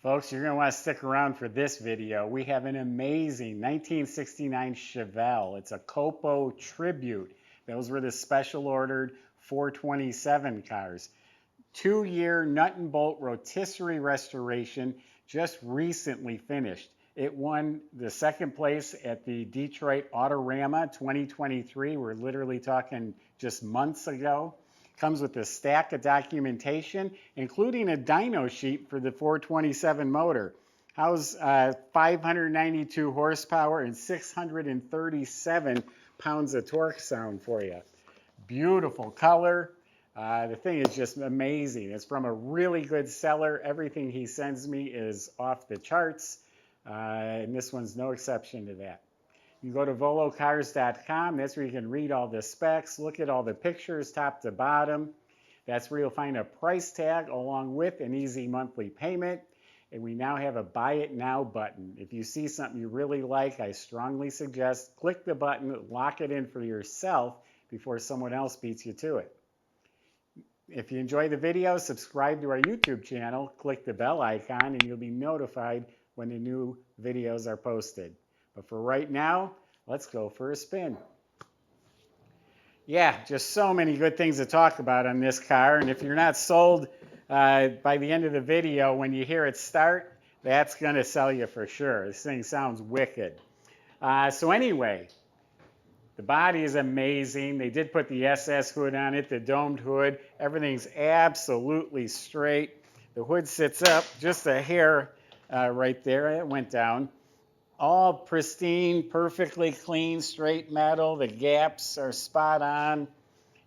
Folks, you're going to want to stick around for this video. We have an amazing 1969 Chevelle. It's a COPO tribute. Those were the special ordered 427 cars. 2-year nut and bolt rotisserie restoration, just recently finished. It won the second place at the Detroit Autorama 2023. We're literally talking just months ago. Comes with a stack of documentation, including a dyno sheet for the 427 motor. How's 592 horsepower and 637 pounds of torque sound for you? Beautiful color. The thing is just amazing. It's from a really good seller. Everything he sends me is off the charts, and this one's no exception to that. You go to volocars.com. That's where you can read all the specs, look at all the pictures top to bottom. That's where you'll find a price tag along with an easy monthly payment. And we now have a Buy It Now button. If you see something you really like, I strongly suggest click the button, lock it in for yourself before someone else beats you to it. If you enjoy the video, subscribe to our YouTube channel, click the bell icon, and you'll be notified when the new videos are posted. But for right now, let's go for a spin. Yeah, just so many good things to talk about on this car. And if you're not sold by the end of the video, when you hear it start, that's going to sell you for sure. This thing sounds wicked. So anyway, the body is amazing. They did put the SS hood on it, the domed hood. Everything's absolutely straight. The hood sits up just a hair right there. It went down. All pristine, perfectly clean, straight metal. The gaps are spot on.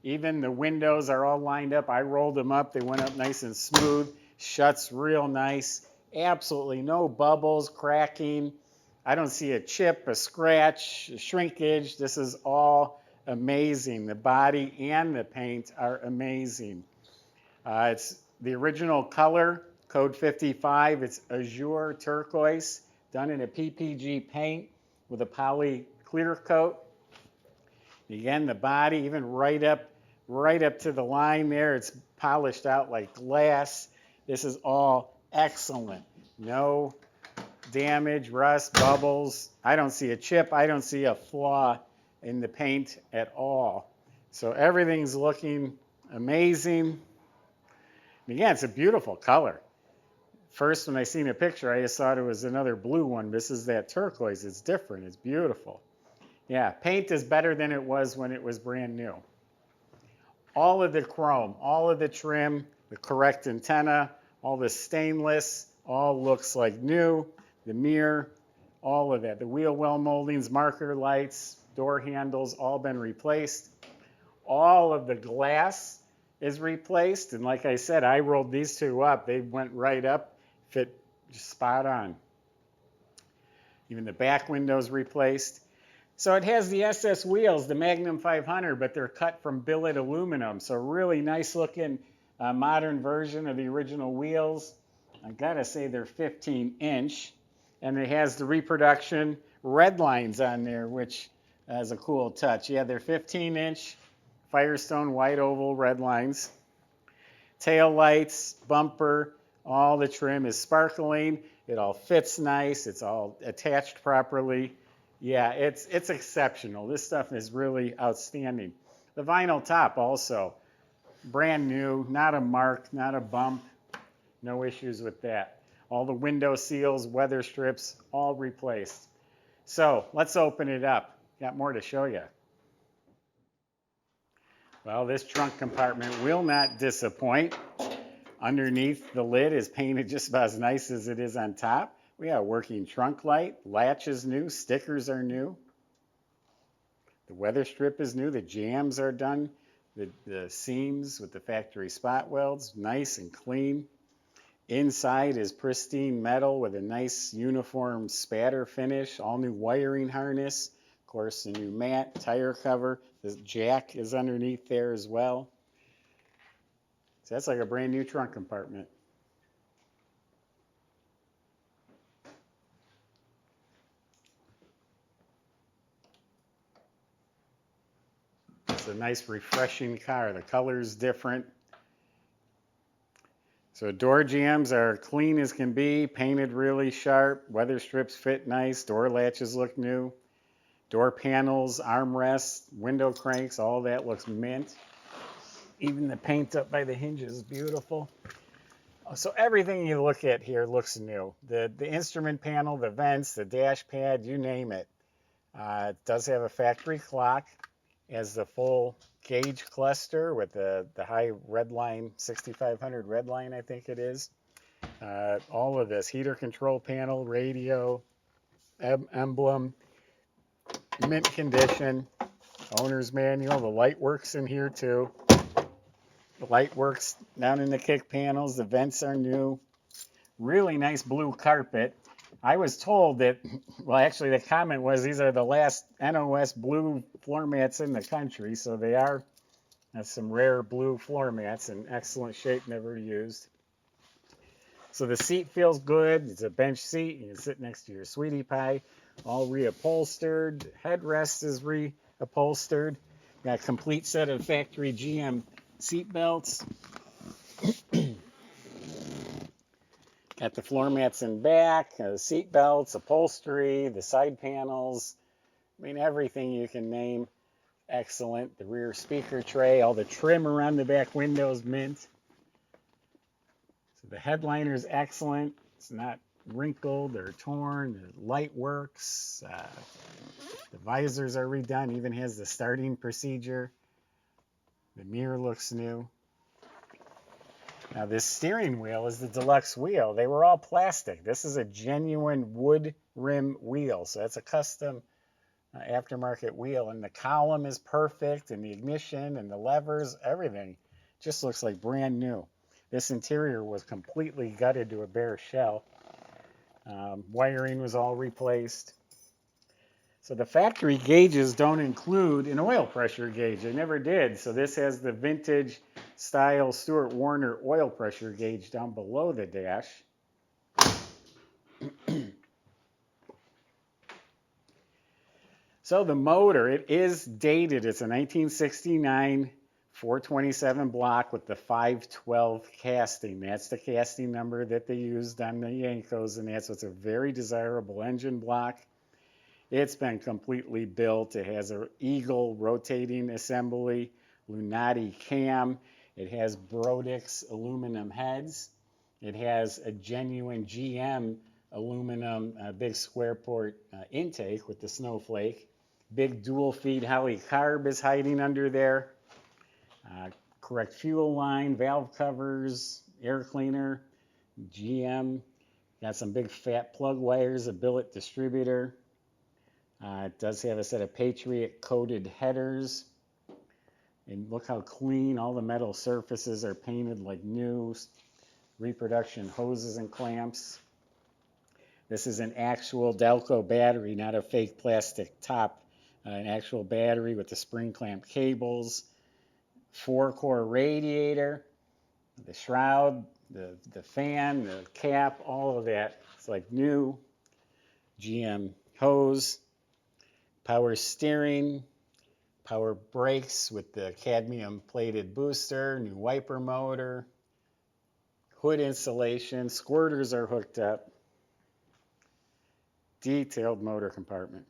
Even the windows are all lined up. I rolled them up. They went up nice and smooth. Shuts real nice. Absolutely no bubbles, cracking. I don't see a chip, a scratch, a shrinkage. This is all amazing. The body and the paint are amazing. It's the original color, code 55. It's Azure Turquoise, done in a PPG paint with a poly clear coat. Again, the body, even right up to the line there, it's polished out like glass. This is all excellent. No damage, rust, bubbles. I don't see a chip. I don't see a flaw in the paint at all. So everything's looking amazing. And again, it's a beautiful color. First, when I seen a picture, I just thought it was another blue one. This is that turquoise. It's different. It's beautiful. Yeah, paint is better than it was when it was brand new. All of the chrome, all of the trim, the correct antenna, all the stainless, all looks like new. The mirror, all of that. The wheel well moldings, marker lights, door handles, all been replaced. All of the glass is replaced. And like I said, I rolled these two up. They went right up, fit just spot on. Even the back window's replaced. So it has the SS wheels, the Magnum 500, but they're cut from billet aluminum. So really nice looking modern version of the original wheels. I gotta say they're 15-inch. And it has the reproduction red lines on there, which is a cool touch. Yeah, they're 15-inch Firestone white oval red lines. Tail lights, bumper, all the trim is sparkling. It all fits nice. It's all attached properly. Yeah, it's exceptional. This stuff is really outstanding. The vinyl top also, brand new, not a mark, not a bump. No issues with that. All the window seals, weather strips, all replaced. So let's open it up. Got more to show you. Well, this trunk compartment will not disappoint. Underneath the lid is painted just about as nice as it is on top. We have a working trunk light. Latch is new. Stickers are new. The weather strip is new. The jambs are done. The seams with the factory spot welds, nice and clean. Inside is pristine metal with a nice uniform spatter finish, all new wiring harness, of course the new mat, tire cover, the jack is underneath there as well. So that's like a brand new trunk compartment. It's a nice refreshing car. The color is different. So door jambs are clean as can be, painted really sharp, weather strips fit nice, door latches look new, door panels, armrests, window cranks, all that looks mint. Even the paint up by the hinges is beautiful. So everything you look at here looks new. The instrument panel, the vents, the dash pad, you name it. It does have a factory clock, has the full gauge cluster with the high redline, 6500 redline, I think it is. All of this, heater control panel, radio, emblem, mint condition, owner's manual. The light works in here too. The light works down in the kick panels. The vents are new. Really nice blue carpet. I was told that, well, actually the comment was these are the last NOS blue floor mats in the country, so they are some rare blue floor mats in excellent shape, never used. So the seat feels good. It's a bench seat. You can sit next to your sweetie pie. All reupholstered. Headrest is reupholstered. Got a complete set of factory GM seat belts. Got the floor mats in back, seat belts, upholstery, the side panels. I mean, everything you can name. Excellent. The rear speaker tray, all the trim around the back windows, mint. So the headliner is excellent. It's not wrinkled or torn. The light works. The visors are redone. Even has the starting procedure. The mirror looks new. Now this steering wheel is the deluxe wheel. They were all plastic. This is a genuine wood rim wheel. So that's a custom aftermarket wheel. And the column is perfect, and the ignition and the levers, everything just looks like brand new. This interior was completely gutted to a bare shell. Wiring was all replaced. So the factory gauges don't include an oil pressure gauge. They never did. So this has the vintage style Stuart Warner oil pressure gauge down below the dash. So the motor, it is dated. It's a 1969 427 block with the 512 casting. That's the casting number that they used on the Yankos, and that's what's a very desirable engine block. It's been completely built. It has an Eagle rotating assembly, Lunati cam. It has Brodix aluminum heads. It has a genuine GM aluminum big square port intake with the snowflake. Big dual feed Holley carb is hiding under there. Correct fuel line, valve covers, air cleaner, GM. Got some big fat plug wires, a billet distributor. It does have a set of Patriot coated headers. And look how clean all the metal surfaces are painted like new. Reproduction hoses and clamps. This is an actual Delco battery, not a fake plastic top. An actual battery with the spring clamp cables. 4-core radiator. The shroud, the fan, the cap, all of that. It's like new. GM hose. Power steering, power brakes with the cadmium plated booster, new wiper motor, hood insulation, squirters are hooked up, detailed motor compartment.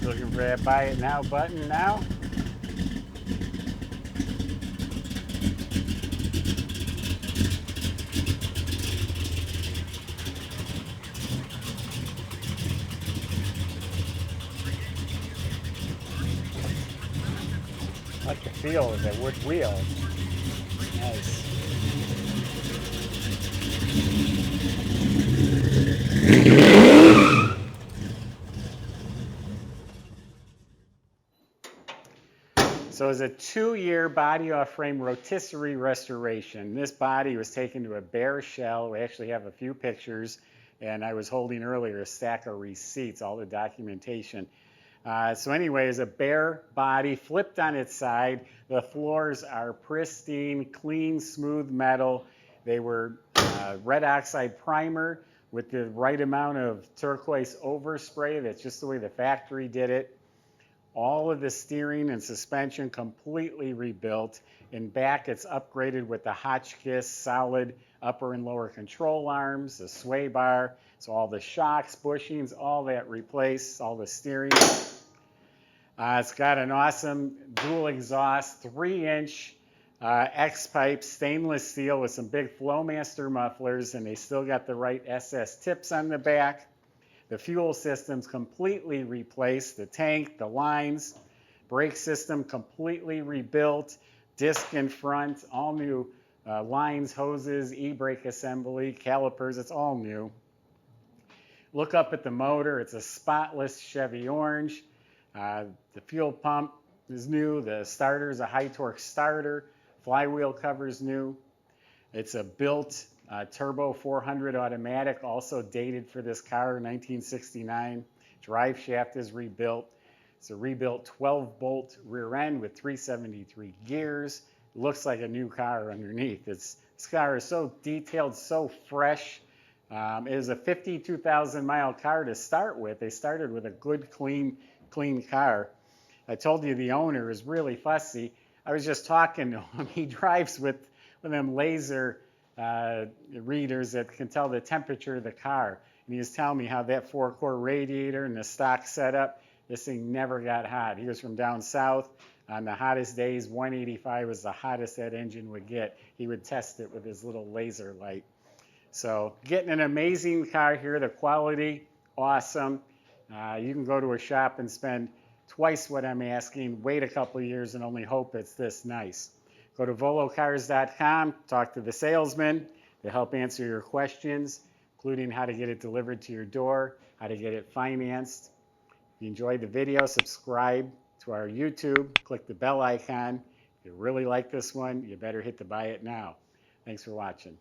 Looking for that buy it now button now. I like the feel of that wood wheel. Nice. So it's a 2-year body off frame rotisserie restoration. This body was taken to a bare shell. We actually have a few pictures, and I was holding earlier a stack of receipts, all the documentation. So anyways, a bare body flipped on its side. The floors are pristine, clean, smooth metal. They were red oxide primer with the right amount of turquoise overspray. That's just the way the factory did it. All of the steering and suspension completely rebuilt. In back, it's upgraded with the Hotchkiss solid upper and lower control arms, the sway bar. So all the shocks, bushings, all that replaced, all the steering. It's got an awesome dual exhaust, 3-inch X-pipe stainless steel with some big Flowmaster mufflers, and they still got the right SS tips on the back. The fuel system's completely replaced, the tank, the lines, brake system completely rebuilt, disc in front, all new lines, hoses, e-brake assembly, calipers, it's all new. Look up at the motor, it's a spotless Chevy orange. The fuel pump is new, the starter is a high torque starter, flywheel cover's new. It's a built turbo 400 automatic, also dated for this car, 1969. Drive shaft is rebuilt. It's a rebuilt 12-bolt rear end with 373 gears. It looks like a new car underneath. This car is so detailed, so fresh. It is a 52,000-mile car to start with. They started with a good, clean car. I told you the owner is really fussy. I was just talking to him. He drives with them laser readers that can tell the temperature of the car. And he was telling me how that 4-core radiator and the stock setup, this thing never got hot. He was from down south. On the hottest days, 185 was the hottest that engine would get. He would test it with his little laser light. So getting an amazing car here. The quality, awesome. You can go to a shop and spend twice what I'm asking, wait a couple of years, and only hope it's this nice. Go to volocars.com, talk to the salesman. They help answer your questions, including how to get it delivered to your door, how to get it financed. If you enjoyed the video, subscribe to our YouTube, click the bell icon. If you really like this one, you better hit the buy it now. Thanks for watching.